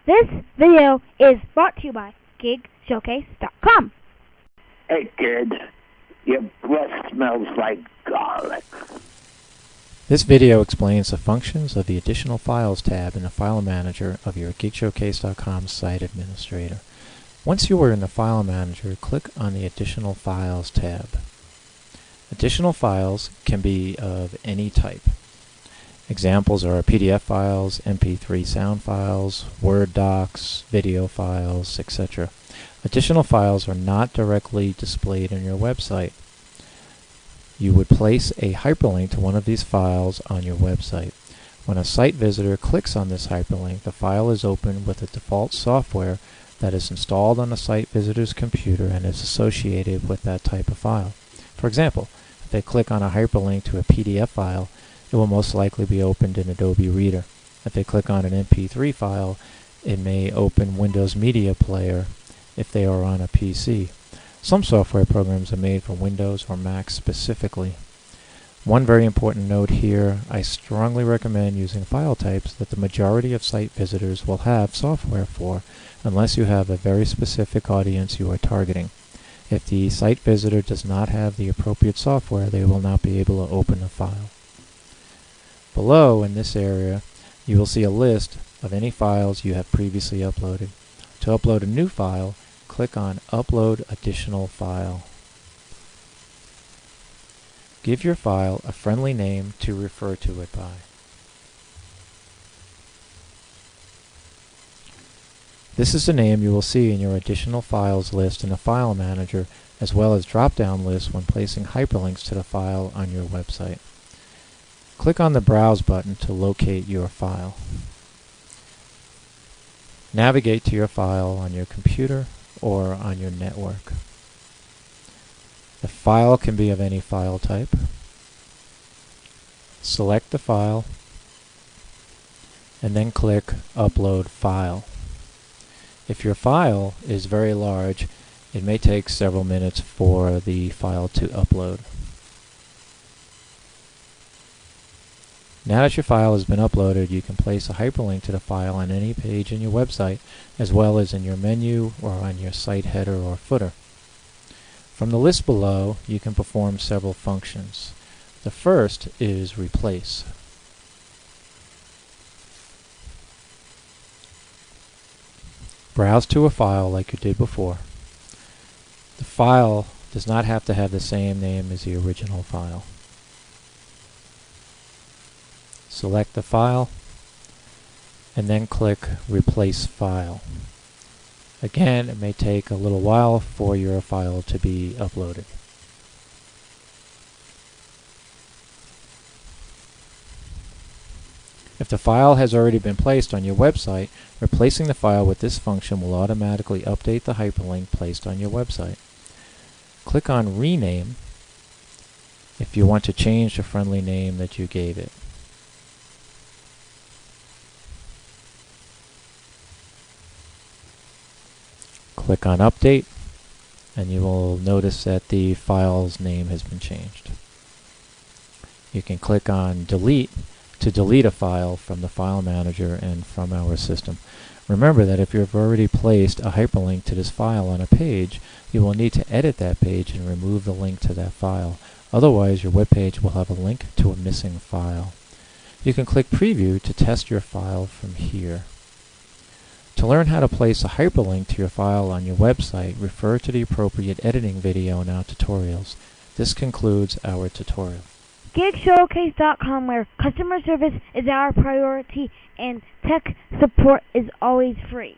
This video is brought to you by GigShowcase.com. Hey kid, your breath smells like garlic. This video explains the functions of the Additional Files tab in the File Manager of your GigShowcase.com site administrator. Once you are in the File Manager, click on the Additional Files tab. Additional files can be of any type. Examples are PDF files, MP3 sound files, Word docs, video files, etc. Additional files are not directly displayed in your website. You would place a hyperlink to one of these files on your website. When a site visitor clicks on this hyperlink, the file is opened with the default software that is installed on the site visitor's computer and is associated with that type of file. For example, if they click on a hyperlink to a PDF file, it will most likely be opened in Adobe Reader. If they click on an MP3 file, it may open Windows Media Player if they are on a PC. Some software programs are made for Windows or Mac specifically. One very important note here, I strongly recommend using file types that the majority of site visitors will have software for, unless you have a very specific audience you are targeting. If the site visitor does not have the appropriate software, they will not be able to open the file. Below, in this area, you will see a list of any files you have previously uploaded. To upload a new file, click on Upload Additional File. Give your file a friendly name to refer to it by. This is the name you will see in your Additional Files list in the File Manager, as well as drop-down lists when placing hyperlinks to the file on your website. Click on the Browse button to locate your file. Navigate to your file on your computer or on your network. The file can be of any file type. Select the file and then click Upload File. If your file is very large, it may take several minutes for the file to upload. Now that your file has been uploaded, you can place a hyperlink to the file on any page in your website, as well as in your menu or on your site header or footer. From the list below, you can perform several functions. The first is replace. Browse to a file like you did before. The file does not have to have the same name as the original file. Select the file and then click Replace File. Again, it may take a little while for your file to be uploaded. If the file has already been placed on your website, replacing the file with this function will automatically update the hyperlink placed on your website. Click on Rename if you want to change the friendly name that you gave it. Click on Update, and you will notice that the file's name has been changed. You can click on Delete to delete a file from the File Manager and from our system. Remember that if you've already placed a hyperlink to this file on a page, you will need to edit that page and remove the link to that file. Otherwise, your web page will have a link to a missing file. You can click Preview to test your file from here. To learn how to place a hyperlink to your file on your website, refer to the appropriate editing video in our tutorials. This concludes our tutorial. GigShowcase.com, where customer service is our priority and tech support is always free.